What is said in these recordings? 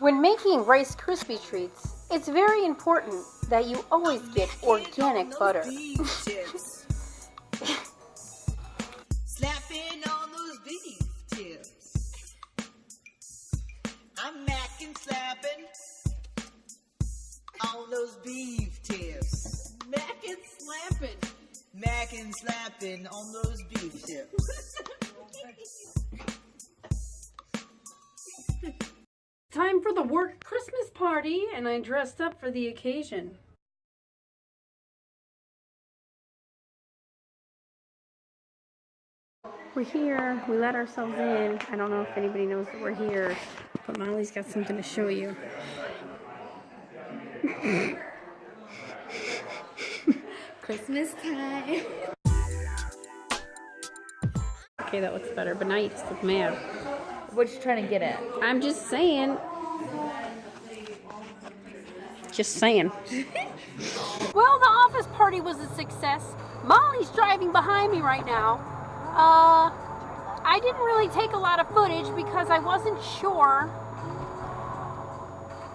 When making Rice Krispie treats, it's very important that you always get organic butter. Slapping on those beef tips. I'm macking, slapping on those beef tips. Mackin' slapping. Macking, slapping on those beef tips. Time for the work Christmas party, and I dressed up for the occasion. We're here. We let ourselves in. I don't know if anybody knows that we're here, but Molly's got something to show you. Christmas time. Okay, that looks better, but now you just look mad. What you trying to get at? I'm just saying. Just saying. Well, the office party was a success. Molly's driving behind me right now. I didn't really take a lot of footage because I wasn't sure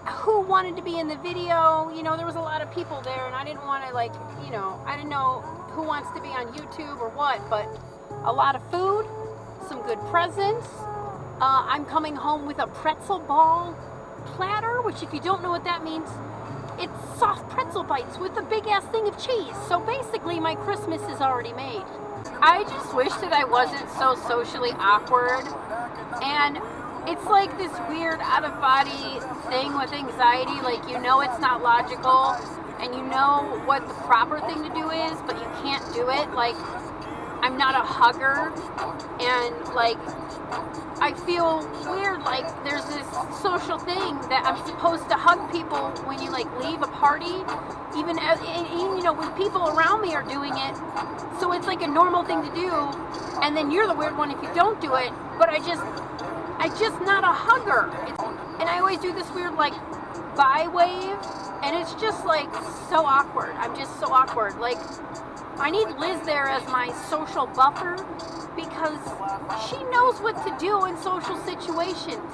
who wanted to be in the video. You know, there was a lot of people there, and I didn't want to, like, you know, I didn't know who wants to be on YouTube or what, but a lot of food, some good presents. I'm coming home with a pretzel ball platter, which if you don't know what that means, it's soft pretzel bites with a big ass thing of cheese. So basically my Christmas is already made. I just wish that I wasn't so socially awkward, and it's like this weird out of body thing with anxiety. Like, you know it's not logical and you know what the proper thing to do is, but you can't do it. Like, I'm not a hugger, and like I feel weird, like there's this social thing that I'm supposed to hug people when you like leave a party, even as, you know, when people around me are doing it, so it's like a normal thing to do, and then you're the weird one if you don't do it. But I just not a hugger, and I always do this weird like bye wave, and it's just like so awkward. I'm just so awkward. Like, I need Liz there as my social buffer because she knows what to do in social situations.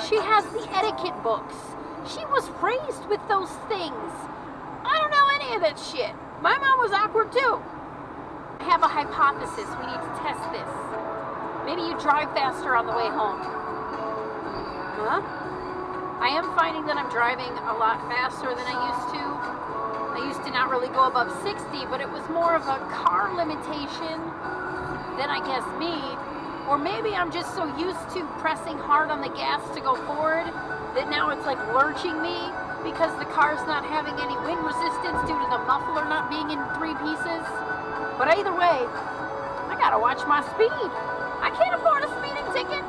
She has the etiquette books. She was raised with those things. I don't know any of that shit. My mom was awkward too. I have a hypothesis. We need to test this. Maybe you drive faster on the way home. Huh? I am finding that I'm driving a lot faster than I used to. I used to not really go above 60, but it was more of a car limitation than I guess me. Or maybe I'm just so used to pressing hard on the gas to go forward that now it's like lurching me because the car's not having any wind resistance due to the muffler not being in 3 pieces. But either way, I gotta watch my speed. I can't afford a speeding ticket,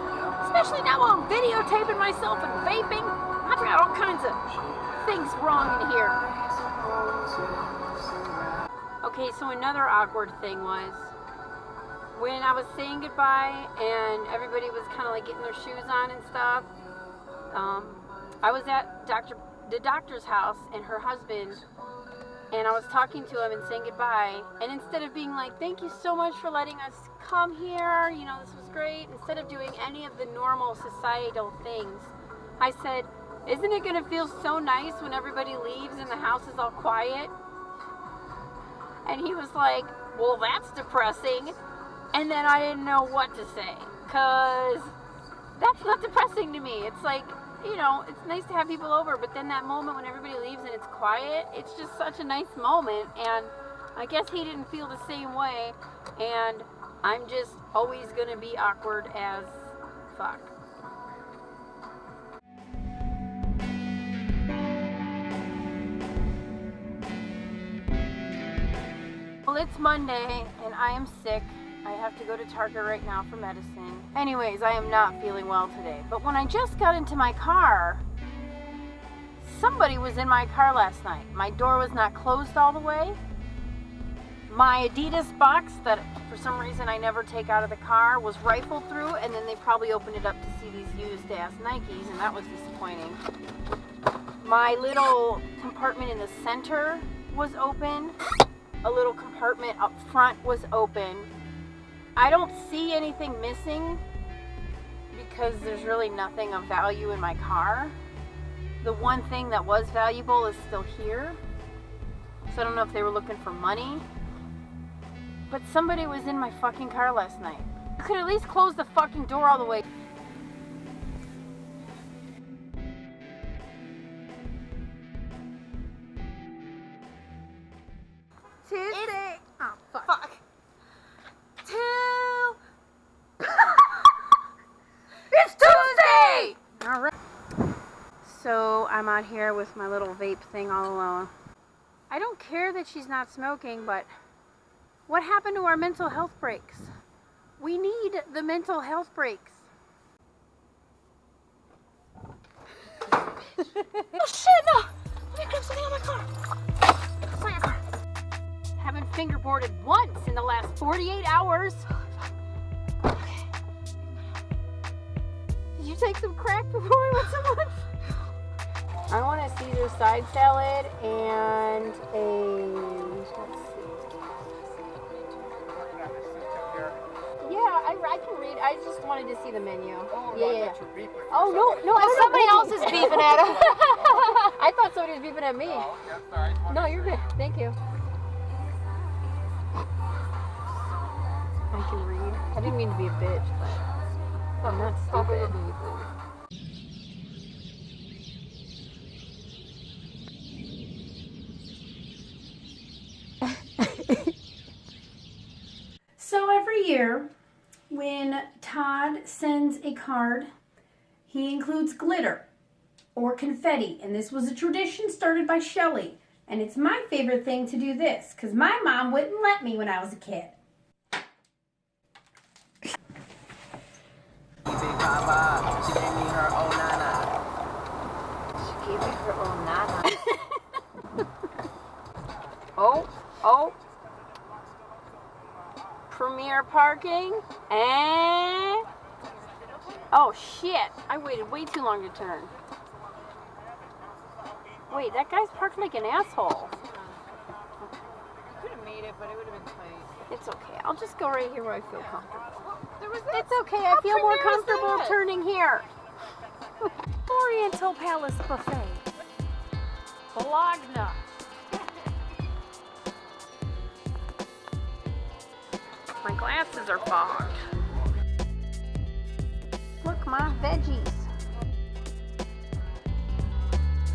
especially now while I'm videotaping myself and vaping. I've got all kinds of things wrong in here. Okay, so another awkward thing was when I was saying goodbye and everybody was kind of like getting their shoes on and stuff. I was at the doctor's house and her husband, and I was talking to him and saying goodbye, and instead of being like, thank you so much for letting us come here, you know, this was great, instead of doing any of the normal societal things, I said, isn't it going to feel so nice when everybody leaves and the house is all quiet? And he was like, well, that's depressing. And then I didn't know what to say, because that's not depressing to me. It's like, you know, it's nice to have people over, but then that moment when everybody leaves and it's quiet, it's just such a nice moment. And I guess he didn't feel the same way, and I'm just always going to be awkward as fuck. Well, it's Monday, and I am sick. I have to go to Target right now for medicine. Anyways, I am not feeling well today. But when I just got into my car, somebody was in my car last night. My door was not closed all the way. My Adidas box that for some reason I never take out of the car was rifled through, and then they probably opened it up to see these used ass Nikes, and that was disappointing. My little compartment in the center was open. A little compartment up front was open. I don't see anything missing because there's really nothing of value in my car. the one thing that was valuable is still here. So I don't know if they were looking for money. But somebody was in my fucking car last night. You could at least close the fucking door all the way. Tuesday. Oh, fuck. It's Tuesday! Alright. So I'm out here with my little vape thing all alone. I don't care that she's not smoking, but what happened to our mental health breaks? We need the mental health breaks. Oh shit, no! Let me grab something on my car. It's not your car. Haven't fingerboarded once in the last 48 hours. Okay. Did you take some crack before we went to lunch? I want a Caesar side salad and let's see. Yeah, I can read. I just wanted to see the menu. Yeah. Oh, no, Somebody else is beeping at him. I thought somebody was beeping at me. Oh, yeah, sorry. No, you're good. Thank you. I can read. I didn't mean to be a bitch, but I'm not stupid. So every year, when Todd sends a card, he includes glitter or confetti. And this was a tradition started by Shelley. And it's my favorite thing to do this, because my mom wouldn't let me when I was a kid. She gave me her own nana. She gave me her own nana. Oh. Premier parking. And... oh, shit. I waited way too long to turn. Wait, that guy's parked like an asshole. You could have made it, but it would have been tight. It's okay. I'll just go right here where I feel comfortable. There was It's okay. I feel more comfortable turning here. Oriental Palace Buffet. Bologna. My glasses are fogged. Look, my veggies.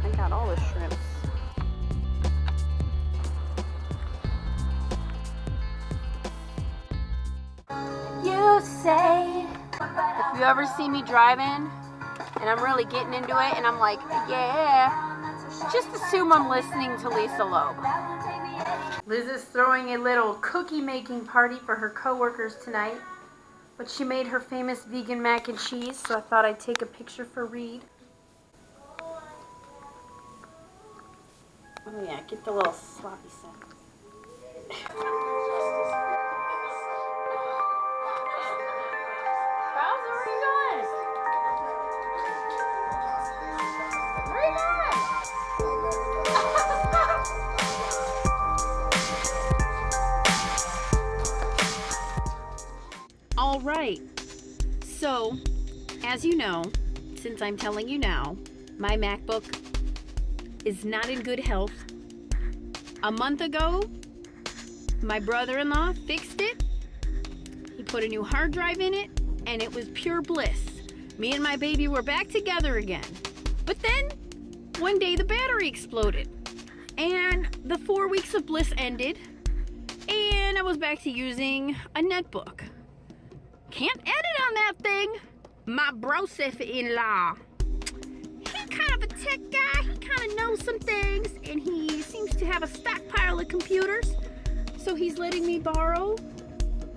I got all the shrimps. You say, if you ever see me driving and I'm really getting into it and I'm like, yeah, just assume I'm listening to Lisa Loeb. Liz is throwing a little cookie making party for her coworkers tonight, but she made her famous vegan mac and cheese, so I thought I'd take a picture for Reed. Oh yeah, get the little sloppy sounds. All right, so as you know, since I'm telling you now, my MacBook is not in good health. A month ago, my brother-in-law fixed it. He put a new hard drive in it, and it was pure bliss. Me and my baby were back together again. But then, one day the battery exploded, and the 4 weeks of bliss ended, and I was back to using a netbook. Can't edit on that thing. My brosif-in-law. He's kind of a tech guy. He kind of knows some things, and he seems to have a stockpile of computers. So he's letting me borrow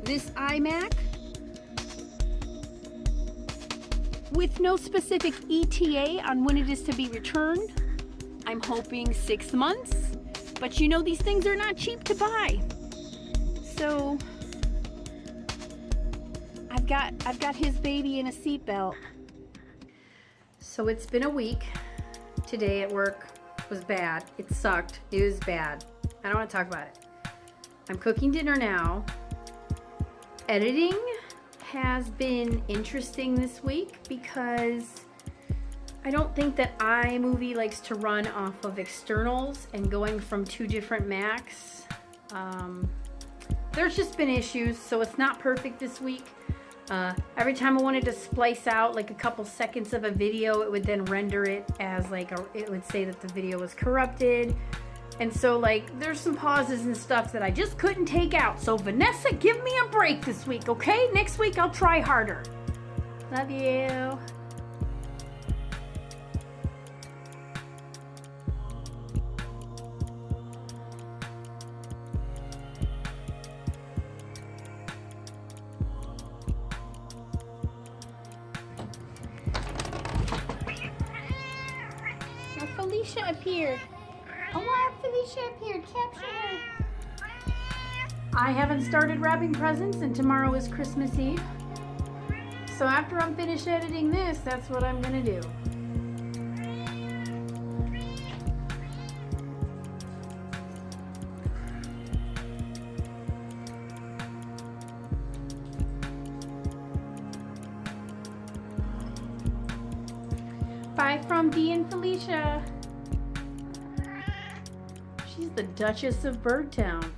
this iMac with no specific ETA on when it is to be returned. I'm hoping 6 months, but you know these things are not cheap to buy. So I've got his baby in a seatbelt. So it's been a week. Today at work was bad. It sucked. It was bad. I don't want to talk about it. I'm cooking dinner now. Editing has been interesting this week because I don't think that iMovie likes to run off of externals and going from 2 different Macs. There's just been issues, so it's not perfect this week. Every time I wanted to splice out like a couple seconds of a video, it would then render it as like it would say that the video was corrupted. And so like there's some pauses and stuff that I just couldn't take out. So Vanessa, give me a break this week, okay? Next week I'll try harder. Love you. Felicia appeared. Oh, wow, Felicia appeared. Capture her. I haven't started wrapping presents, and tomorrow is Christmas Eve. So after I'm finished editing this, that's what I'm gonna do. Bye from Dee and Felicia. She's the Duchess of Birdtown.